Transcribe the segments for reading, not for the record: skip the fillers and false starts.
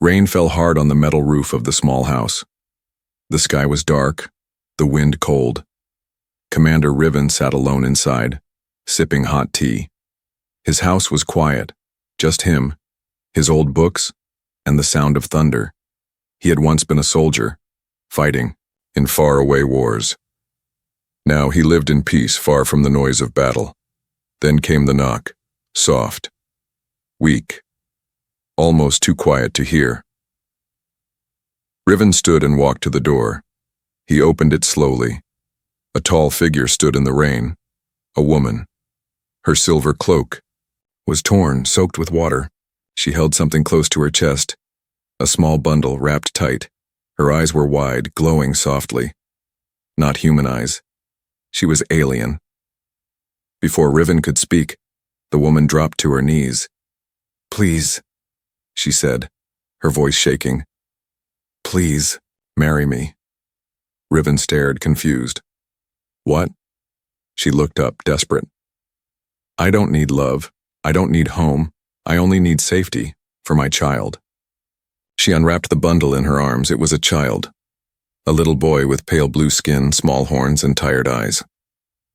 Rain fell hard on the metal roof of the small house. The sky was dark, the wind cold. Commander Riven sat alone inside, sipping hot tea. His house was quiet, just him, his old books, and the sound of thunder. He had once been a soldier, fighting in faraway wars. Now he lived in peace, far from the noise of battle. Then came the knock, soft, weak, almost too quiet to hear. Riven stood and walked to the door. He opened it slowly. A tall figure stood in the rain, a woman. Her silver cloak was torn, soaked with water. She held something close to her chest, a small bundle wrapped tight. Her eyes were wide, glowing softly. Not human eyes. She was alien. Before Riven could speak, the woman dropped to her knees. "Please," she said, her voice shaking. "Please, marry me." Riven stared, confused. "What?" She looked up, desperate. "I don't need love. I don't need home. I only need safety, for my child." She unwrapped the bundle in her arms. It was a child. A little boy with pale blue skin, small horns, and tired eyes.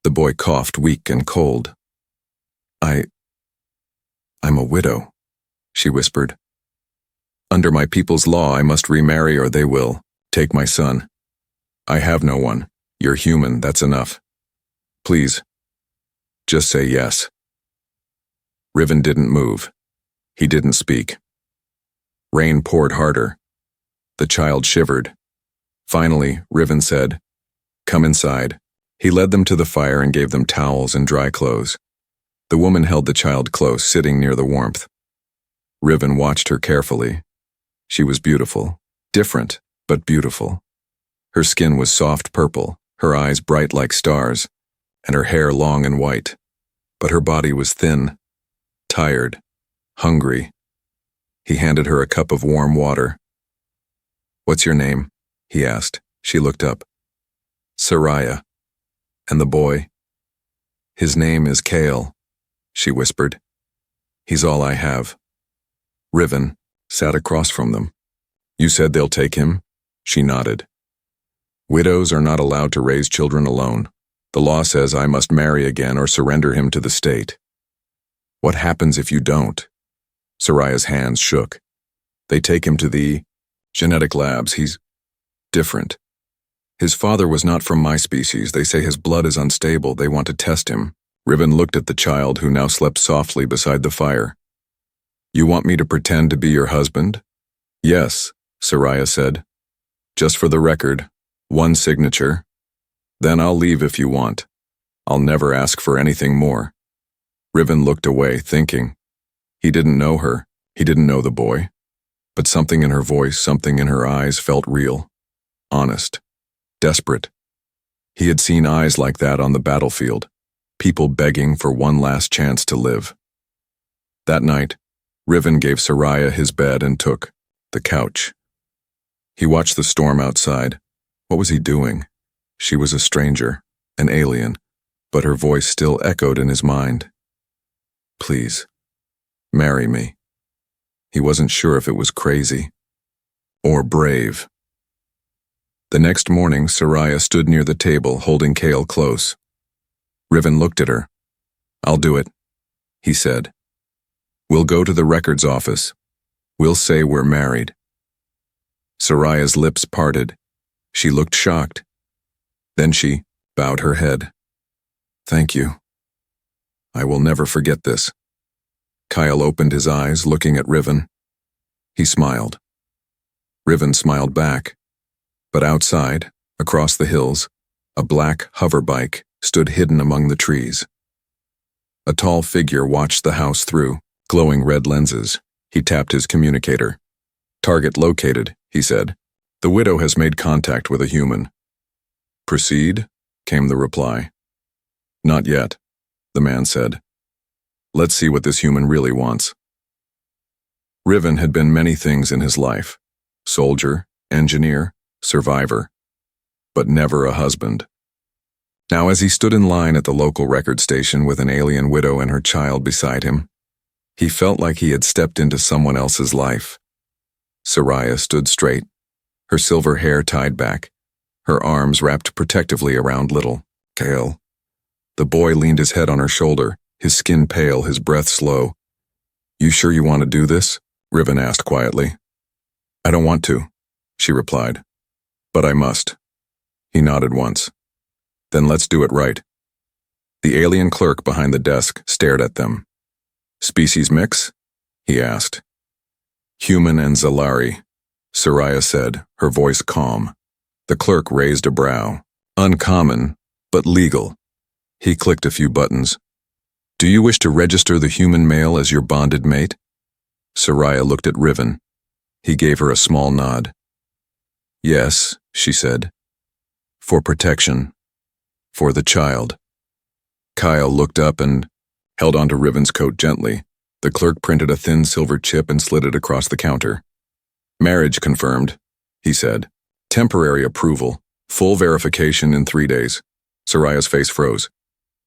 The boy coughed, weak and cold. I'm a widow," she whispered. "Under my people's law, I must remarry or they will take my son. I have no one. You're human, that's enough. Please, just say yes." Riven didn't move. He didn't speak. Rain poured harder. The child shivered. Finally, Riven said, "Come inside." He led them to the fire and gave them towels and dry clothes. The woman held the child close, sitting near the warmth. Riven watched her carefully. She was beautiful, different, but beautiful. Her skin was soft purple, her eyes bright like stars, and her hair long and white. But her body was thin, tired, hungry. He handed her a cup of warm water. "What's your name?" he asked. She looked up. "Soraya." "And the boy?" "His name is Kale," she whispered. "He's all I have." Riven sat across from them. "You said they'll take him?" She nodded. "Widows are not allowed to raise children alone. The law says I must marry again or surrender him to the state." "What happens if you don't?" Soraya's hands shook. "They take him to the genetic labs. He's different. His father was not from my species. They say his blood is unstable. They want to test him." Riven looked at the child who now slept softly beside the fire. "You want me to pretend to be your husband?" "Yes," Soraya said. "Just for the record, one signature. Then I'll leave if you want. I'll never ask for anything more." Riven looked away, thinking. He didn't know her. He didn't know the boy. But something in her voice, something in her eyes felt real, honest, desperate. He had seen eyes like that on the battlefield, people begging for one last chance to live. That night, Riven gave Soraya his bed and took the couch. He watched the storm outside. What was he doing? She was a stranger, an alien, but her voice still echoed in his mind. "Please, marry me." He wasn't sure if it was crazy or brave. The next morning, Soraya stood near the table, holding Kale close. Riven looked at her. "I'll do it," he said. "We'll go to the records office. We'll say we're married." Soraya's lips parted. She looked shocked. Then she bowed her head. "Thank you. I will never forget this." Kyle opened his eyes, looking at Riven. He smiled. Riven smiled back. But outside, across the hills, a black hover bike stood hidden among the trees. A tall figure watched the house through glowing red lenses. He tapped his communicator. "Target located," he said. "The widow has made contact with a human." "Proceed?" came the reply. "Not yet," the man said. "Let's see what this human really wants." Riven had been many things in his life: soldier, engineer, survivor, but never a husband. Now, as he stood in line at the local record station with an alien widow and her child beside him, he felt like he had stepped into someone else's life. Soraya stood straight, her silver hair tied back, her arms wrapped protectively around little Kale. The boy leaned his head on her shoulder, his skin pale, his breath slow. "You sure you want to do this?" Riven asked quietly. "I don't want to," she replied. "But I must." He nodded once. "Then let's do it right." The alien clerk behind the desk stared at them. "Species mix?" he asked. "Human and Zalari," Soraya said, her voice calm. The clerk raised a brow. "Uncommon, but legal." He clicked a few buttons. "Do you wish to register the human male as your bonded mate?" Soraya looked at Riven. He gave her a small nod. "Yes," she said. "For protection. For the child." Kyle looked up and held onto Riven's coat gently. The clerk printed a thin silver chip and slid it across the counter. "Marriage confirmed," he said. "Temporary approval. Full verification in 3 days." Soraya's face froze.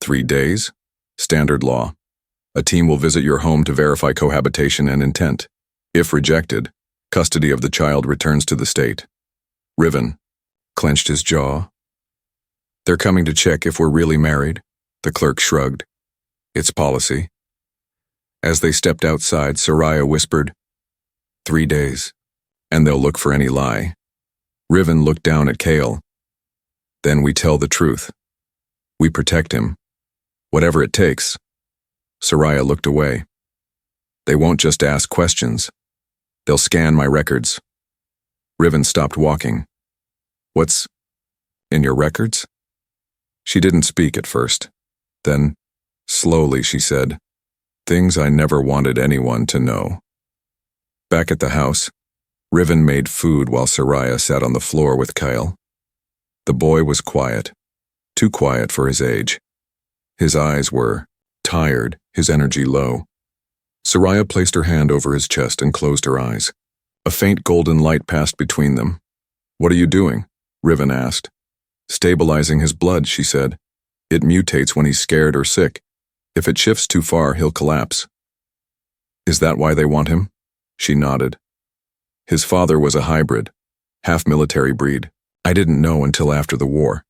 3 days? Standard law. A team will visit your home to verify cohabitation and intent. If rejected, custody of the child returns to the state. Riven clenched his jaw. "They're coming to check if we're really married," the clerk shrugged. "It's policy." As they stepped outside, Soraya whispered, 3 days, and they'll look for any lie." Riven looked down at Kale. "Then we tell the truth. We protect him. Whatever it takes." Soraya looked away. "They won't just ask questions. They'll scan my records." Riven stopped walking. "What's in your records?" She didn't speak at first. Then, slowly, she said, "Things I never wanted anyone to know." Back at the house, Riven made food while Soraya sat on the floor with Kyle. The boy was quiet, too quiet for his age. His eyes were tired, his energy low. Soraya placed her hand over his chest and closed her eyes. A faint golden light passed between them. "What are you doing?" Riven asked. "Stabilizing his blood," she said. "It mutates when he's scared or sick. If it shifts too far, he'll collapse." "Is that why they want him?" She nodded. "His father was a hybrid, half-military breed. I didn't know until after the war."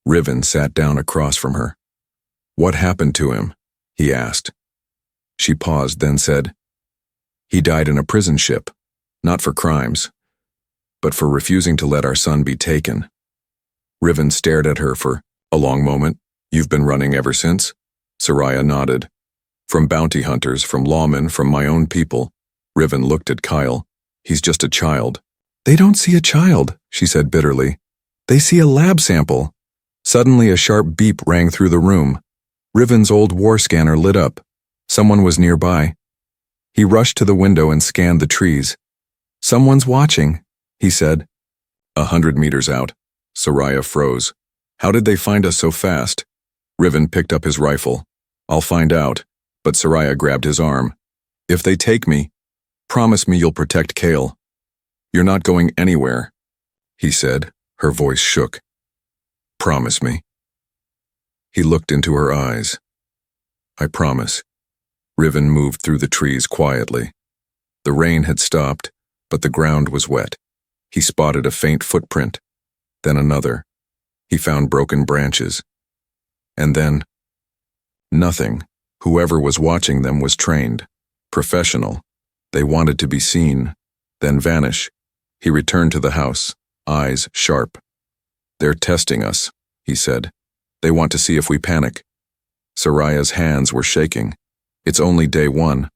Riven sat down across from her. "What happened to him?" he asked. She paused, then said, "He died in a prison ship, not for crimes, but for refusing to let our son be taken." Riven stared at her for a long moment. "You've been running ever since?" Soraya nodded. "From bounty hunters, from lawmen, from my own people." Riven looked at Kyle. "He's just a child." "They don't see a child," she said bitterly. "They see a lab sample." Suddenly a sharp beep rang through the room. Riven's old war scanner lit up. Someone was nearby. He rushed to the window and scanned the trees. "Someone's watching," he said. 100 meters out. Soraya froze. "How did they find us so fast?" Riven picked up his rifle. "I'll find out," but Soraya grabbed his arm. "If they take me, promise me you'll protect Kale." "You're not going anywhere," he said. Her voice shook. "Promise me." He looked into her eyes. "I promise." Riven moved through the trees quietly. The rain had stopped, but the ground was wet. He spotted a faint footprint, then another. He found broken branches. And then, nothing. Whoever was watching them was trained, professional. They wanted to be seen, then vanish. He returned to the house, eyes sharp. "They're testing us," he said. "They want to see if we panic." Soraya's hands were shaking. "It's only day 1.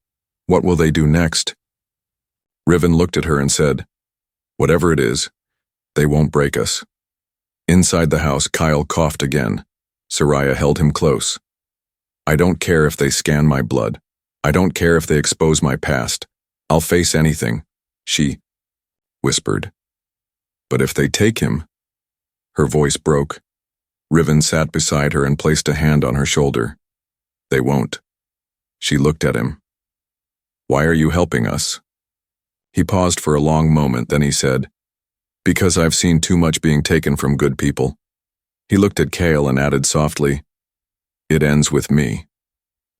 What will they do next?" Riven looked at her and said, "Whatever it is, they won't break us." Inside the house, Kyle coughed again. Soraya held him close. "I don't care if they scan my blood. I don't care if they expose my past. I'll face anything," she whispered. "But if they take him..." Her voice broke. Riven sat beside her and placed a hand on her shoulder. "They won't." She looked at him. "Why are you helping us?" He paused for a long moment, then he said, "Because I've seen too much being taken from good people." He looked at Kale and added softly, "It ends with me."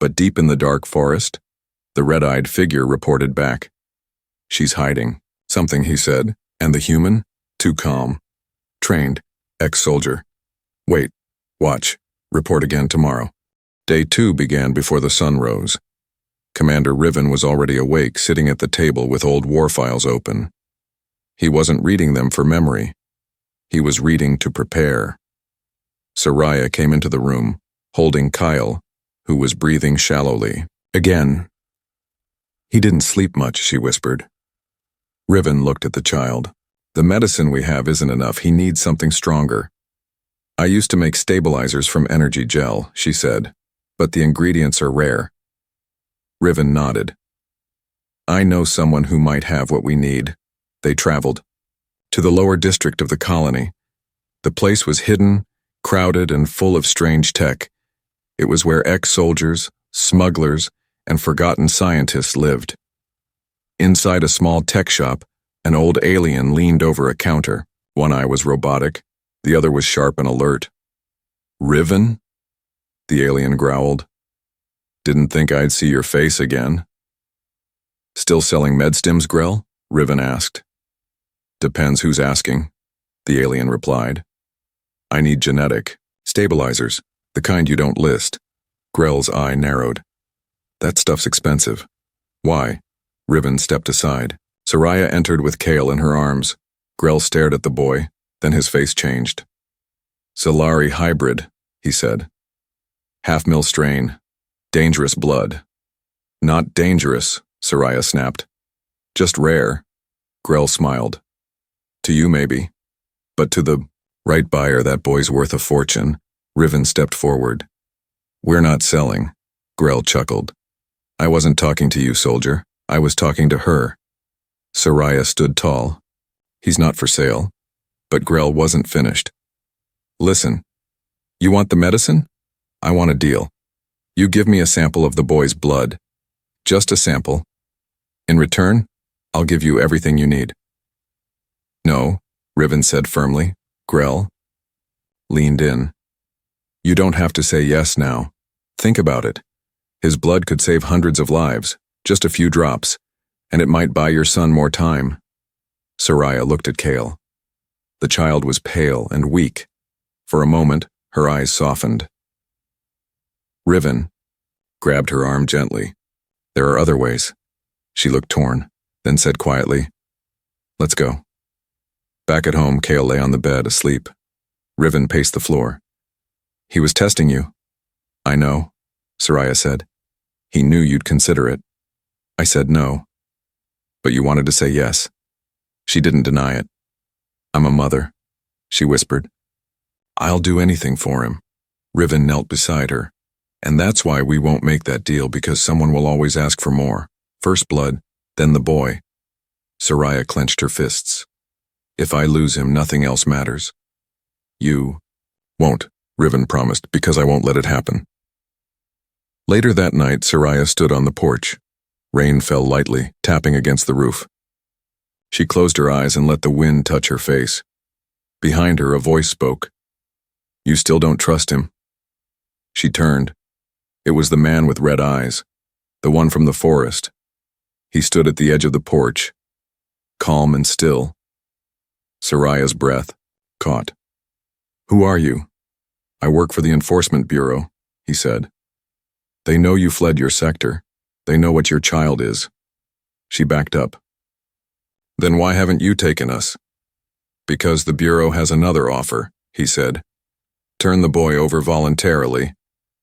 But deep in the dark forest, the red-eyed figure reported back. "She's hiding." Something, he said. And the human? Too calm. Trained. Ex-soldier. Wait. Watch. Report again tomorrow. Day 2 began before the sun rose. Commander Riven was already awake, sitting at the table with old war files open. He wasn't reading them for memory. He was reading to prepare. Soraya came into the room, holding Kyle, who was breathing shallowly. Again. He didn't sleep much, she whispered. Riven looked at the child. The medicine we have isn't enough. He needs something stronger. I used to make stabilizers from energy gel, she said, but the ingredients are rare. Riven nodded. I know someone who might have what we need. They traveled to the lower district of the colony. The place was hidden, crowded, and full of strange tech. It was where ex-soldiers, smugglers, and forgotten scientists lived. Inside a small tech shop, an old alien leaned over a counter. One eye was robotic, the other was sharp and alert. Riven? The alien growled. Didn't think I'd see your face again. Still selling medstims, Grell? Riven asked. Depends who's asking, the alien replied. I need genetic stabilizers, the kind you don't list. Grell's eye narrowed. That stuff's expensive. Why? Riven stepped aside. Soraya entered with Kale in her arms. Grell stared at the boy, then his face changed. Solari hybrid, he said. Half-mil strain. Dangerous blood. Not dangerous, Soraya snapped. Just rare. Grell smiled. To you, maybe. But to the right buyer, that boy's worth a fortune. Riven stepped forward. We're not selling. Grell chuckled. I wasn't talking to you, soldier. I was talking to her. Soraya stood tall. He's not for sale. But Grell wasn't finished. Listen. You want the medicine? I want a deal. You give me a sample of the boy's blood. Just a sample. In return, I'll give you everything you need. No, Riven said firmly. Grell leaned in. You don't have to say yes now. Think about it. His blood could save hundreds of lives, just a few drops, and it might buy your son more time. Soraya looked at Kale. The child was pale and weak. For a moment, her eyes softened. Riven grabbed her arm gently. There are other ways. She looked torn, then said quietly, Let's go. Back at home, Kale lay on the bed, asleep. Riven paced the floor. He was testing you. I know, Soraya said. He knew you'd consider it. I said no. But you wanted to say yes. She didn't deny it. I'm a mother, she whispered. I'll do anything for him. Riven knelt beside her. And that's why we won't make that deal, because someone will always ask for more. First blood, then the boy. Soraya clenched her fists. If I lose him, nothing else matters. You won't, Riven promised, because I won't let it happen. Later that night, Soraya stood on the porch. Rain fell lightly, tapping against the roof. She closed her eyes and let the wind touch her face. Behind her, a voice spoke. You still don't trust him? She turned. It was the man with red eyes, the one from the forest. He stood at the edge of the porch, calm and still. Soraya's breath caught. Who are you? I work for the Enforcement Bureau, he said. They know you fled your sector. They know what your child is. She backed up. Then why haven't you taken us? Because the Bureau has another offer, he said. Turn the boy over voluntarily.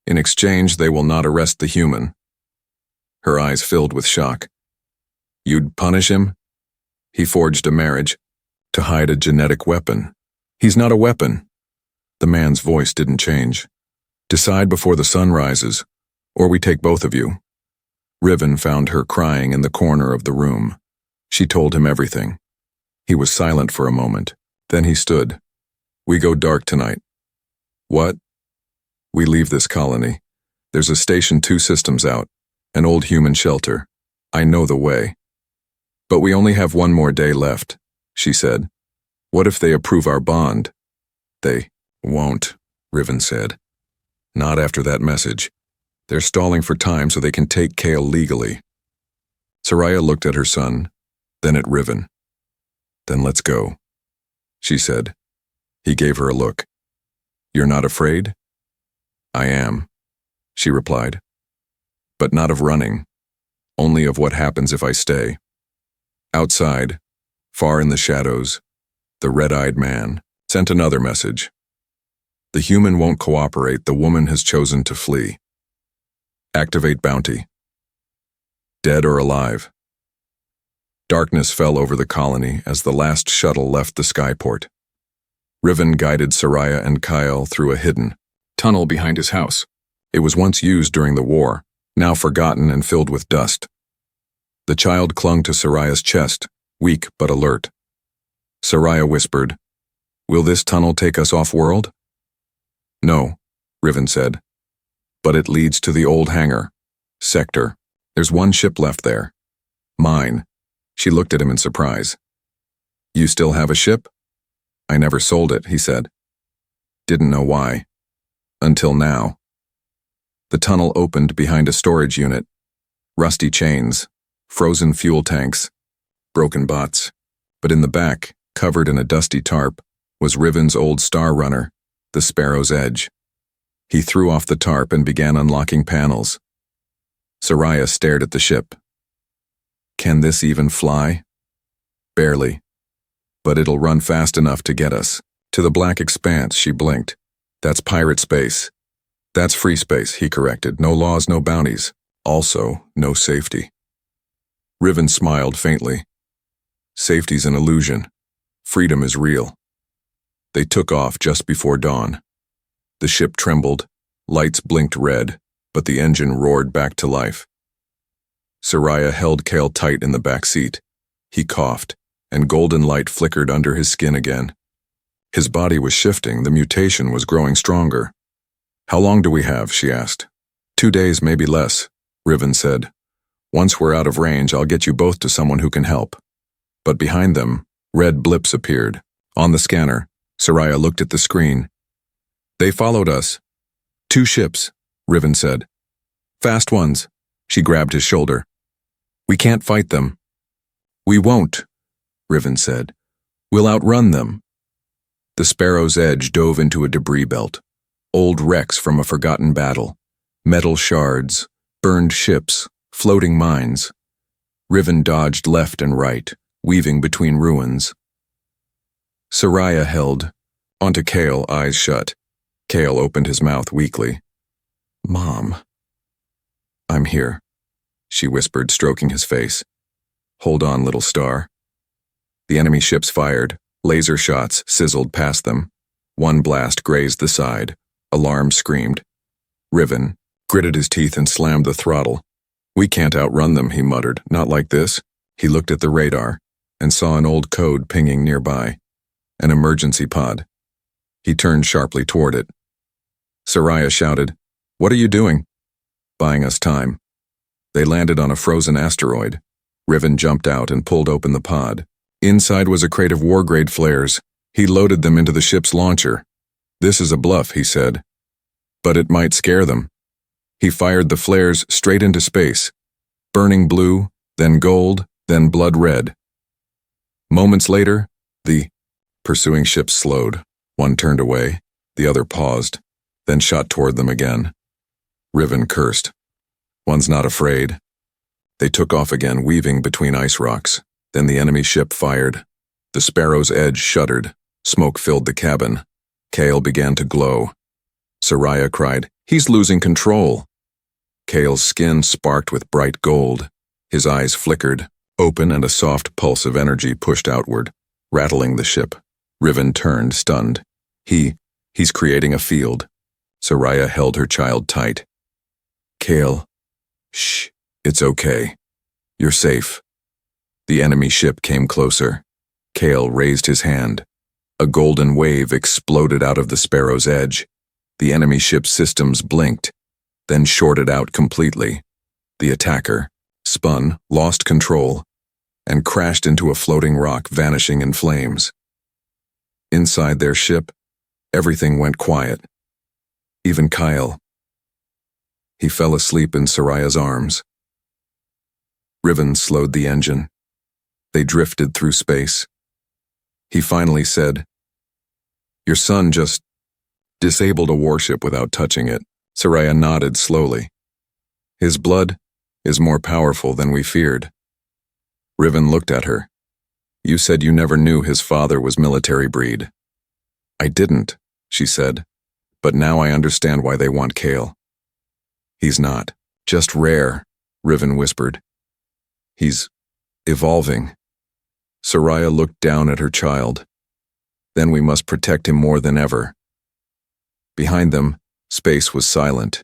In exchange, they will not arrest the human. Her eyes filled with shock. You'd punish him? He forged a marriage to hide a genetic weapon. He's not a weapon. The man's voice didn't change. Decide before the sun rises, or we take both of you. Riven found her crying in the corner of the room. She told him everything. He was silent for a moment. Then he stood. We go dark tonight. What? We leave this colony. There's a station 2 systems out, an old human shelter. I know the way. But we only have one more day left, she said. What if they approve our bond? They won't, Riven said. Not after that message. They're stalling for time so they can take Kale legally. Soraya looked at her son, then at Riven. Then let's go, she said. He gave her a look. You're not afraid? I am, she replied. But not of running, only of what happens if I stay. Outside, far in the shadows, the red-eyed man sent another message. The human won't cooperate, the woman has chosen to flee. Activate bounty. Dead or alive. Darkness fell over the colony as the last shuttle left the skyport. Riven guided Soraya and Kyle through a hidden tunnel behind his house. It was once used during the war, now forgotten and filled with dust. The child clung to Soraya's chest, weak but alert. Soraya whispered, "Will this tunnel take us off-world?" "No," Riven said. "But it leads to the old hangar. Sector. There's one ship left there. Mine." She looked at him in surprise. "You still have a ship?" "I never sold it," he said. Didn't know why. Until now. The tunnel opened behind a storage unit. Rusty chains, frozen fuel tanks, broken bots. But in the back, covered in a dusty tarp, was Riven's old star runner, the Sparrow's Edge. He threw off the tarp and began unlocking panels. Soraya stared at the ship. "Can this even fly?" "Barely. But it'll run fast enough to get us." To the black expanse, she blinked. "That's pirate space." "That's free space," he corrected. "No laws, no bounties. Also, no safety." Riven smiled faintly. "Safety's an illusion. Freedom is real." They took off just before dawn. The ship trembled, lights blinked red, but the engine roared back to life. Soraya held Kale tight in the back seat. He coughed, and golden light flickered under his skin again. His body was shifting, the mutation was growing stronger. "How long do we have?" she asked. 2 days, maybe less, Riven said. "Once we're out of range, I'll get you both to someone who can help." But behind them, red blips appeared. On the scanner, Soraya looked at the screen. "They followed us." "2 ships, Riven said. "Fast ones." She grabbed his shoulder. "We can't fight them." "We won't," Riven said. "We'll outrun them." The Sparrow's Edge dove into a debris belt. Old wrecks from a forgotten battle. Metal shards, burned ships, floating mines. Riven dodged left and right, weaving between ruins. Soraya held onto Kale, eyes shut. Kale opened his mouth weakly. "Mom." "I'm here," she whispered, stroking his face. "Hold on, little star." The enemy ships fired. Laser shots sizzled past them. One blast grazed the side. Alarm screamed. Riven gritted his teeth and slammed the throttle. "We can't outrun them," he muttered. "Not like this." He looked at the radar and saw an old code pinging nearby. An emergency pod. He turned sharply toward it. Soraya shouted, "What are you doing?" "Buying us time." They landed on a frozen asteroid. Riven jumped out and pulled open the pod. Inside was a crate of war-grade flares. He loaded them into the ship's launcher. "This is a bluff," he said. "But it might scare them." He fired the flares straight into space. Burning blue, then gold, then blood red. Moments later, the pursuing ships slowed. One turned away, the other paused, then shot toward them again. Riven cursed. "One's not afraid." They took off again, weaving between ice rocks. Then the enemy ship fired. The Sparrow's Edge shuddered. Smoke filled the cabin. Kale began to glow. Soraya cried, "He's losing control." Kale's skin sparked with bright gold. His eyes flickered, open, and a soft pulse of energy pushed outward, rattling the ship. Riven turned, stunned. He's creating a field. Soraya held her child tight. "Kale, shh, it's okay. You're safe." The enemy ship came closer. Kale raised his hand. A golden wave exploded out of the Sparrow's Edge. The enemy ship's systems blinked, then shorted out completely. The attacker spun, lost control, and crashed into a floating rock, vanishing in flames. Inside their ship, everything went quiet. Even Kyle. He fell asleep in Soraya's arms. Riven slowed the engine. They drifted through space. He finally said, "Your son just disabled a warship without touching it." Soraya nodded slowly. "His blood is more powerful than we feared." Riven looked at her. "You said you never knew his father was military breed." "I didn't," she said, "but now I understand why they want Kale." "He's not just rare," Riven whispered. "He's evolving." Soraya looked down at her child. "Then we must protect him more than ever." Behind them, space was silent.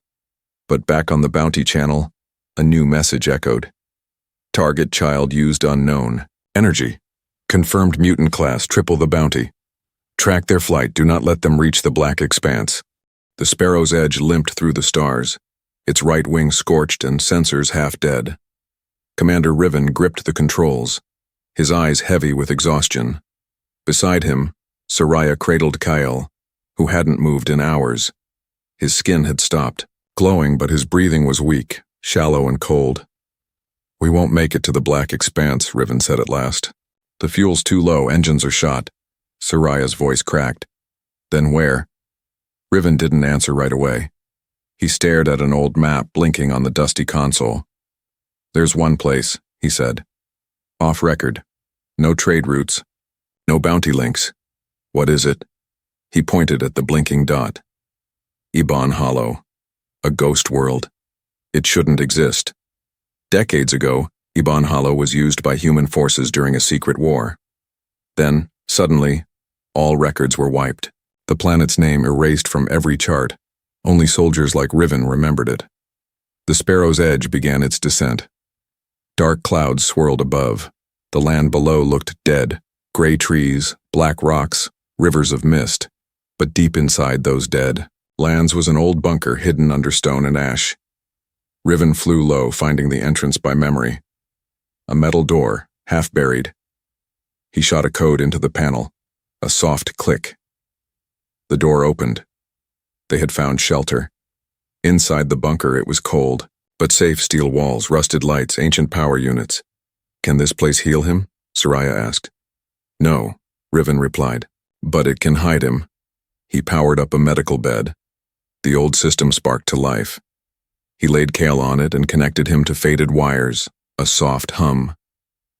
But back on the Bounty Channel, a new message echoed. "Target child used unknown. Energy. Confirmed mutant class, triple the bounty. Track their flight, do not let them reach the black expanse." The Sparrow's Edge limped through the stars, its right wing scorched and sensors half dead. Commander Riven gripped the controls, his eyes heavy with exhaustion. Beside him, Soraya cradled Kyle, who hadn't moved in hours. His skin had stopped, glowing, but his breathing was weak, shallow and cold. "We won't make it to the black expanse," Riven said at last. "The fuel's too low, engines are shot." Soraya's voice cracked. "Then where?" Riven didn't answer right away. He stared at an old map blinking on the dusty console. "There's one place," he said. "Off record. No trade routes. No bounty links." "What is it?" He pointed at the blinking dot. Iban Hollow. A ghost world. It shouldn't exist. Decades ago, Iban Hollow was used by human forces during a secret war. Then, suddenly, all records were wiped. The planet's name erased from every chart. Only soldiers like Riven remembered it. The Sparrow's Edge began its descent. Dark clouds swirled above. The land below looked dead. Gray trees, black rocks, rivers of mist. But deep inside those dead lands was an old bunker hidden under stone and ash. Riven flew low, finding the entrance by memory. A metal door, half buried. He shot a code into the panel. A soft click. The door opened. They had found shelter. Inside the bunker it was cold, but safe steel walls, rusted lights, ancient power units. "Can this place heal him?" Soraya asked. "No," Riven replied, "but it can hide him." He powered up a medical bed. The old system sparked to life. He laid Kale on it and connected him to faded wires, a soft hum.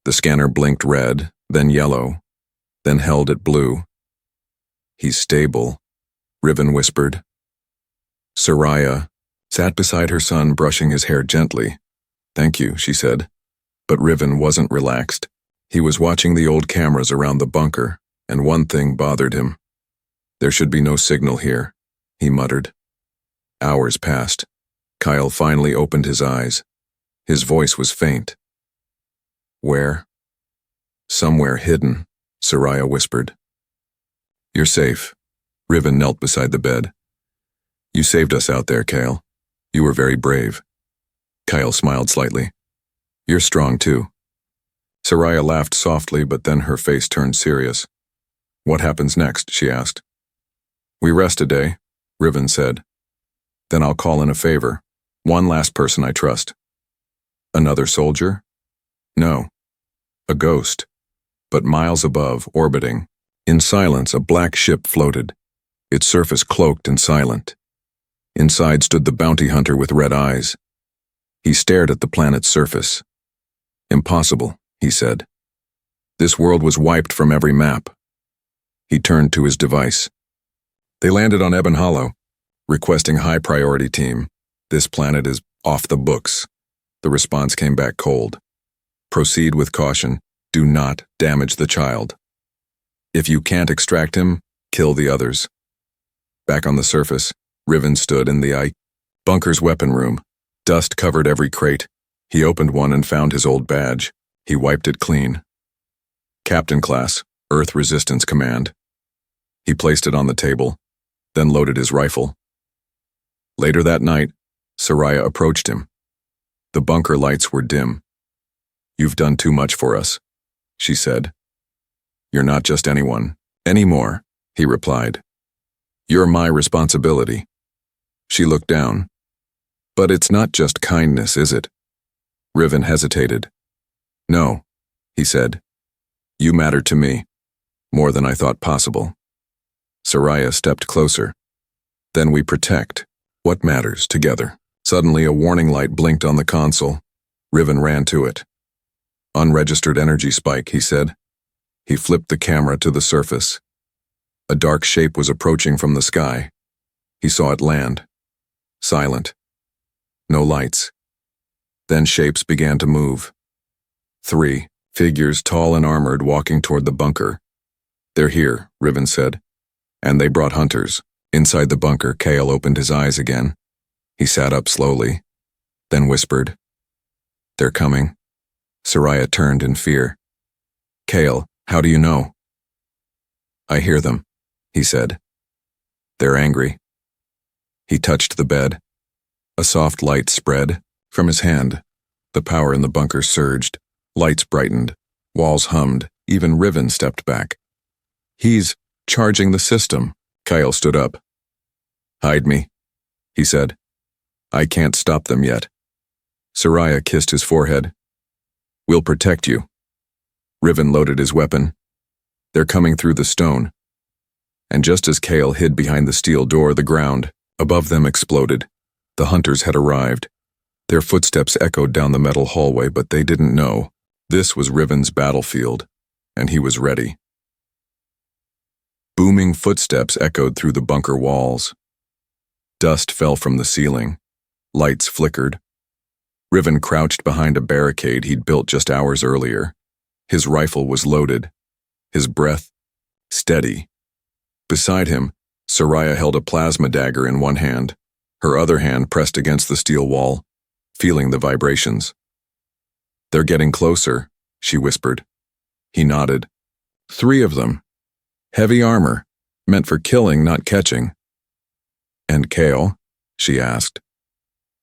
The scanner blinked red, then yellow, then held at blue. "He's stable," Riven whispered. Soraya sat beside her son, brushing his hair gently. "Thank you," she said. But Riven wasn't relaxed. He was watching the old cameras around the bunker, and one thing bothered him. "There should be no signal here," he muttered. Hours passed. Kyle finally opened his eyes. His voice was faint. "Where?" "Somewhere hidden," Soraya whispered. "You're safe." Riven knelt beside the bed. "You saved us out there, Kyle. You were very brave." Kyle smiled slightly. "You're strong too." Soraya laughed softly, but then her face turned serious. "What happens next?" she asked. "We rest a day," Riven said. "Then I'll call in a favor. One last person I trust." "Another soldier?" "No. A ghost. But miles above, orbiting. In silence, a black ship floated, its surface cloaked and silent. Inside stood the bounty hunter with red eyes. He stared at the planet's surface. "Impossible," he said. "This world was wiped from every map." He turned to his device. "They landed on Ebon Hollow, requesting high priority team. This planet is off the books." The response came back cold. "Proceed with caution. Do not damage the child. If you can't extract him, kill the others." Back on the surface, Riven stood in the bunker's weapon room. Dust covered every crate. He opened one and found his old badge. He wiped it clean. "Captain Class, Earth Resistance Command." He placed it on the table, then loaded his rifle. Later that night, Soraya approached him. The bunker lights were dim. "You've done too much for us," she said. "You're not just anyone anymore," he replied. "You're my responsibility." She looked down. "But it's not just kindness, is it?" Riven hesitated. "No," he said. "You matter to me." More than I thought possible. Soraya stepped closer. Then we protect what matters together. Suddenly, a warning light blinked on the console. Riven ran to it. Unregistered energy spike, he said. He flipped the camera to the surface. A dark shape was approaching from the sky. He saw it land. Silent. No lights. Then shapes began to move. 3 figures, tall and armored, walking toward the bunker. They're here, Riven said. And they brought hunters. Inside the bunker, Kale opened his eyes again. He sat up slowly, then whispered, "They're coming." Soraya turned in fear. "Kale, how do you know?" "I hear them," he said. "They're angry." He touched the bed. A soft light spread from his hand. The power in the bunker surged. Lights brightened. Walls hummed. Even Riven stepped back. "He's charging the system." Kyle stood up. "Hide me," he said. "I can't stop them yet." Soraya kissed his forehead. "We'll protect you." Riven loaded his weapon. "They're coming through the stone." And just as Kale hid behind the steel door, the ground above them exploded. The hunters had arrived. Their footsteps echoed down the metal hallway, but they didn't know. This was Riven's battlefield, and he was ready. Booming footsteps echoed through the bunker walls. Dust fell from the ceiling. Lights flickered. Riven crouched behind a barricade he'd built just hours earlier. His rifle was loaded. His breath steady. Beside him, Soraya held a plasma dagger in one hand. Her other hand pressed against the steel wall, feeling the vibrations. "They're getting closer," she whispered. He nodded. 3 of them. Heavy armor, meant for killing, not catching. "And Kale?" she asked.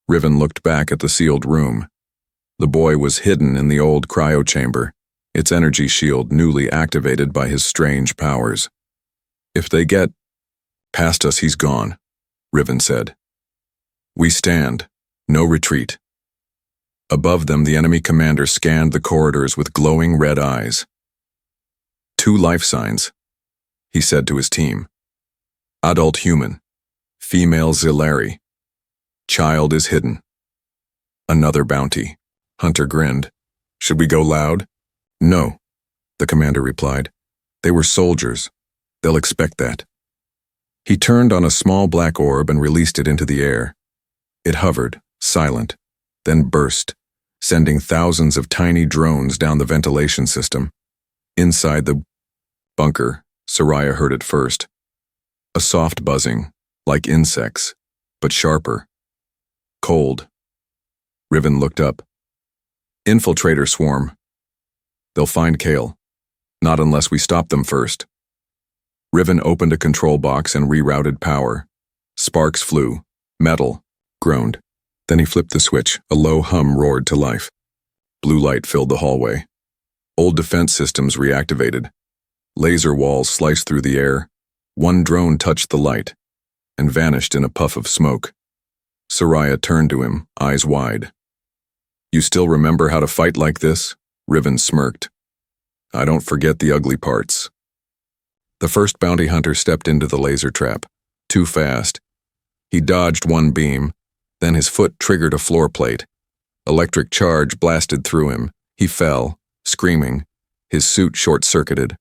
Riven looked back at the sealed room. The boy was hidden in the old cryo chamber, its energy shield newly activated by his strange powers. "If they get past us, he's gone," Riven said. "We stand. No retreat." Above them, the enemy commander scanned the corridors with glowing red eyes. 2 life signs, he said to his team. Adult human. Female Zilari. Child is hidden. Another bounty. Hunter grinned. "Should we go loud?" "No," the commander replied. "They were soldiers. They'll expect that." He turned on a small black orb and released it into the air. It hovered, silent, then burst, sending thousands of tiny drones down the ventilation system. Inside the bunker, Soraya heard it first. A soft buzzing, like insects, but sharper. Cold. Riven looked up. "Infiltrator swarm. They'll find Kale. Not unless we stop them first." Riven opened a control box and rerouted power. Sparks flew. Metal groaned. Then he flipped the switch. A low hum roared to life. Blue light filled the hallway. Old defense systems reactivated. Laser walls sliced through the air. One drone touched the light and vanished in a puff of smoke. Soraya turned to him, eyes wide. "You still remember how to fight like this?" Riven smirked. "I don't forget the ugly parts." The first bounty hunter stepped into the laser trap. Too fast. He dodged one beam, then his foot triggered a floor plate. Electric charge blasted through him. He fell, screaming. His suit short-circuited.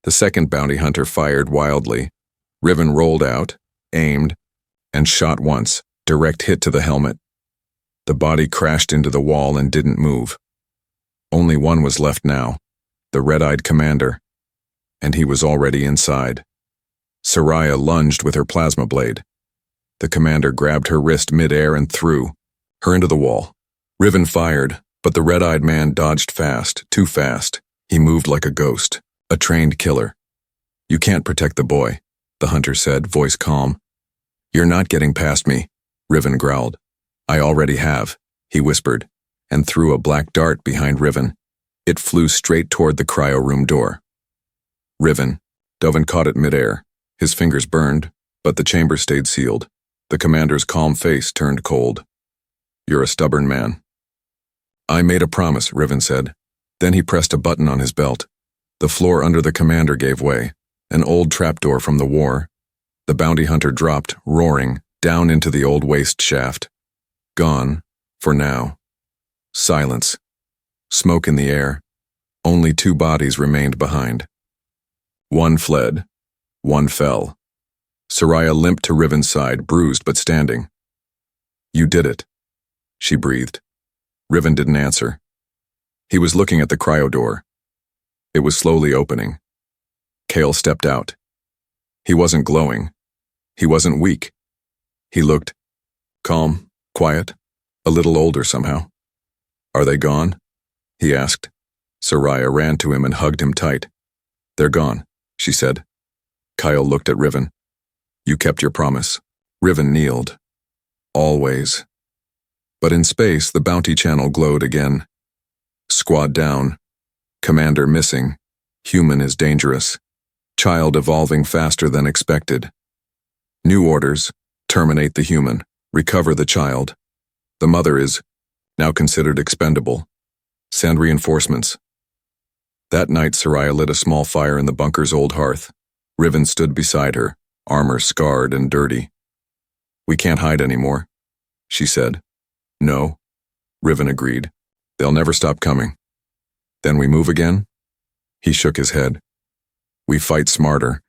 The second bounty hunter fired wildly. Riven rolled out, aimed, and shot once, direct hit to the helmet. The body crashed into the wall and didn't move. Only one was left now, the red-eyed commander, and he was already inside. Soraya lunged with her plasma blade. The commander grabbed her wrist mid-air and threw her into the wall. Riven fired, but the red-eyed man dodged fast, too fast. He moved like a ghost, a trained killer. "You can't protect the boy," the hunter said, voice calm. "You're not getting past me," Riven growled. "I already have," he whispered, and threw a black dart behind Riven. It flew straight toward the cryo room door. Riven dove and caught it midair. His fingers burned, but the chamber stayed sealed. The commander's calm face turned cold. "You're a stubborn man." "I made a promise," Riven said. Then he pressed a button on his belt. The floor under the commander gave way, an old trapdoor from the war. The bounty hunter dropped, roaring, down into the old waste shaft. Gone, for now. Silence. Smoke in the air. Only 2 bodies remained behind. One fled. One fell. Soraya limped to Riven's side, bruised but standing. "You did it," she breathed. Riven didn't answer. He was looking at the cryo door. It was slowly opening. Kale stepped out. He wasn't glowing. He wasn't weak. He looked calm, quiet, a little older somehow. "Are they gone?" he asked. Soraya ran to him and hugged him tight. "They're gone," she said. Kyle looked at Riven. "You kept your promise." Riven kneeled. Always. But in space, the bounty channel glowed again. Squad down. Commander missing. Human is dangerous. Child evolving faster than expected. New orders. Terminate the human. Recover the child. The mother is now considered expendable. Send reinforcements. That night, Soraya lit a small fire in the bunker's old hearth. Riven stood beside her, armor scarred and dirty. "We can't hide anymore," she said. "No," Riven agreed. "They'll never stop coming." "Then we move again?" He shook his head. "We fight smarter."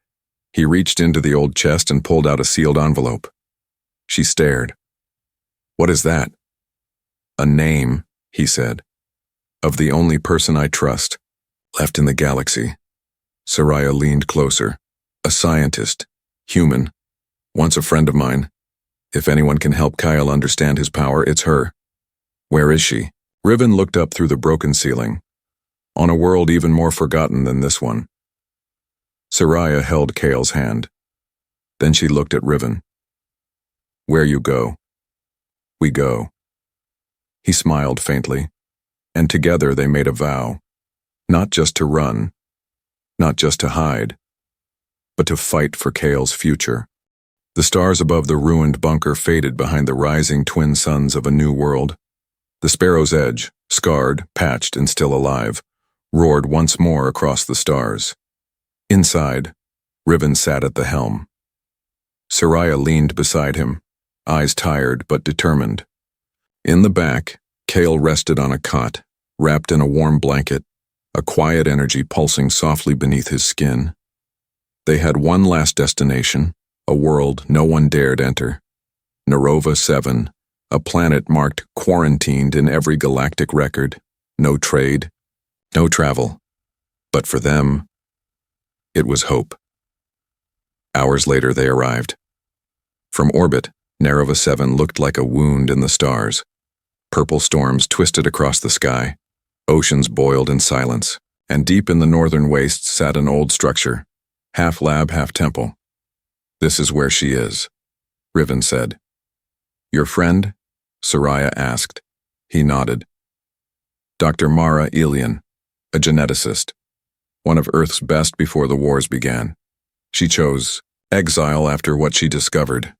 He reached into the old chest and pulled out a sealed envelope. She stared. "What is that?" "A name," he said. "Of the only person I trust, left in the galaxy." Soraya leaned closer. "A scientist. Human. Once a friend of mine. If anyone can help Kyle understand his power, it's her." "Where is she?" Riven looked up through the broken ceiling. "On a world even more forgotten than this one." Soraya held Kale's hand. Then she looked at Riven. "Where you go, we go." He smiled faintly, and together they made a vow. Not just to run, not just to hide, but to fight for Kale's future. The stars above the ruined bunker faded behind the rising twin suns of a new world. The Sparrow's Edge, scarred, patched, and still alive, roared once more across the stars. Inside, Riven sat at the helm. Soraya leaned beside him, eyes tired but determined. In the back, Kale rested on a cot, wrapped in a warm blanket, a quiet energy pulsing softly beneath his skin. They had one last destination, a world no one dared enter. Narova 7, a planet marked quarantined in every galactic record. No trade, no travel. But for them, it was hope. Hours later they arrived. From orbit, Narova 7 looked like a wound in the stars. Purple storms twisted across the sky. Oceans boiled in silence, and deep in the northern wastes sat an old structure, half lab, half temple. "This is where she is," Riven said. "Your friend?" Soraya asked. He nodded. "Dr. Mara Elian, a geneticist. One of Earth's best before the wars began. She chose exile after what she discovered.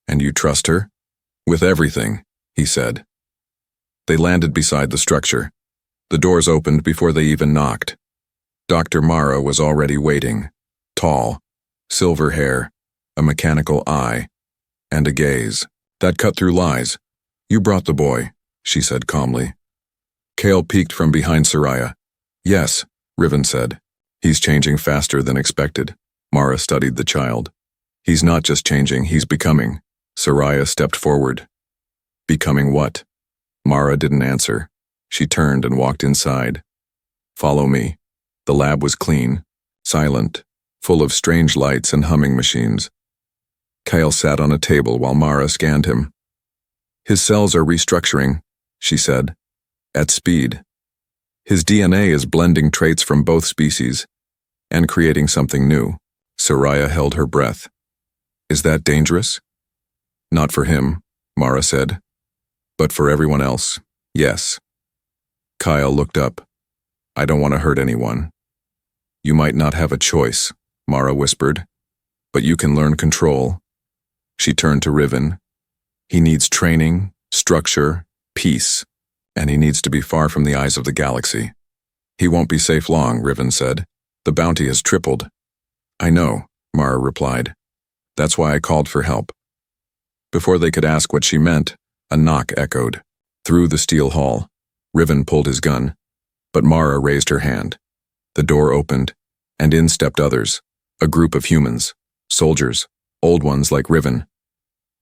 And you trust her?" "With everything," he said. They landed beside the structure. The doors opened before they even knocked. Dr. Mara was already waiting, tall, silver hair, a mechanical eye, and a gaze that cut through lies. "You brought the boy," she said calmly. Kale peeked from behind Soraya. "Yes," Riven said. "He's changing faster than expected." Mara studied the child. "He's not just changing, he's becoming." Soraya stepped forward. "Becoming what?" Mara didn't answer. She turned and walked inside. "Follow me." The lab was clean, silent, full of strange lights and humming machines. Kyle sat on a table while Mara scanned him. "His cells are restructuring," she said, "at speed. His DNA is blending traits from both species and creating something new." Soraya held her breath. "Is that dangerous?" "Not for him," Mara said. "But for everyone else, yes." Kyle looked up. "I don't want to hurt anyone." "You might not have a choice," Mara whispered, "but you can learn control." She turned to Riven. "He needs training, structure, peace, and he needs to be far from the eyes of the galaxy." "He won't be safe long," Riven said. The bounty has tripled. I know, Mara replied. That's why I called for help. Before they could ask what she meant, a knock echoed. Through the steel hall, Riven pulled his gun, but Mara raised her hand. The door opened, and in stepped others, a group of humans, soldiers, old ones like Riven,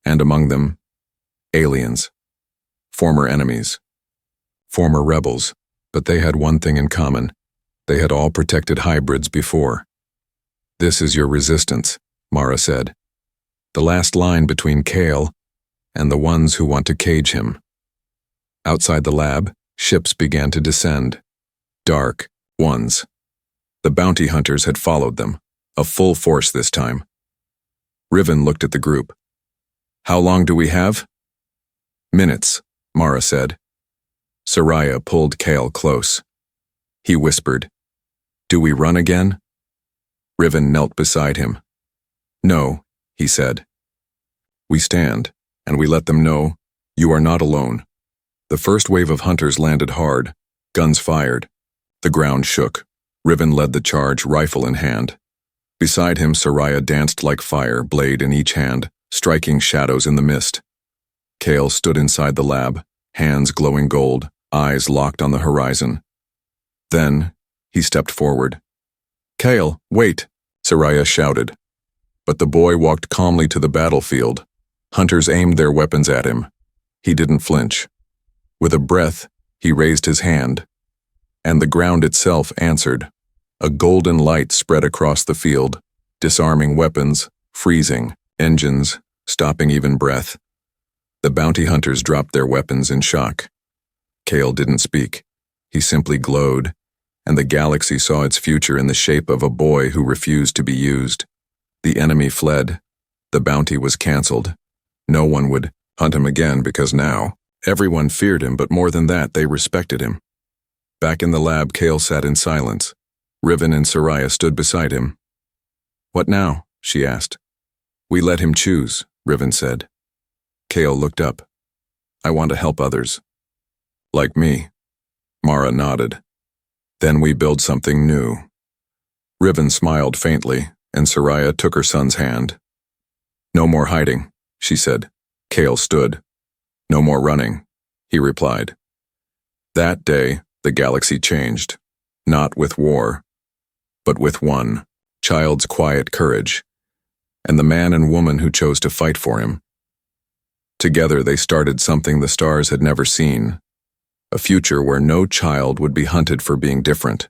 and among them, aliens, former enemies, former rebels, but they had one thing in common. They had all protected hybrids before. This is your resistance, Mara said. The last line between Kale and the ones who want to cage him. Outside the lab, ships began to descend. Dark ones. The bounty hunters had followed them, a full force this time. Riven looked at the group. How long do we have? Minutes, Mara said. Soraya pulled Kale close. He whispered, Do we run again? Riven knelt beside him. No, he said. We stand, and we let them know, you are not alone. The first wave of hunters landed hard, guns fired. The ground shook. Riven led the charge, rifle in hand. Beside him, Soraya danced like fire, blade in each hand, striking shadows in the mist. Kale stood inside the lab, hands glowing gold, eyes locked on the horizon. Then, he stepped forward. Kale, wait, Soraya shouted. But the boy walked calmly to the battlefield. Hunters aimed their weapons at him. He didn't flinch. With a breath, he raised his hand, and the ground itself answered. A golden light spread across the field, disarming weapons, freezing engines, stopping even breath. The bounty hunters dropped their weapons in shock. Kale didn't speak. He simply glowed, and the galaxy saw its future in the shape of a boy who refused to be used. The enemy fled. The bounty was canceled. No one would hunt him again because now, everyone feared him, but more than that, they respected him. Back in the lab, Kale sat in silence. Riven and Soraya stood beside him. What now? She asked. We let him choose, Riven said. Kale looked up. I want to help others. Like me. Mara nodded. Then we build something new. Riven smiled faintly, and Soraya took her son's hand. No more hiding, she said. Kale stood. No more running, he replied. That day, the galaxy changed, not with war, but with one child's quiet courage, and the man and woman who chose to fight for him. Together they started something the stars had never seen, a future where no child would be hunted for being different.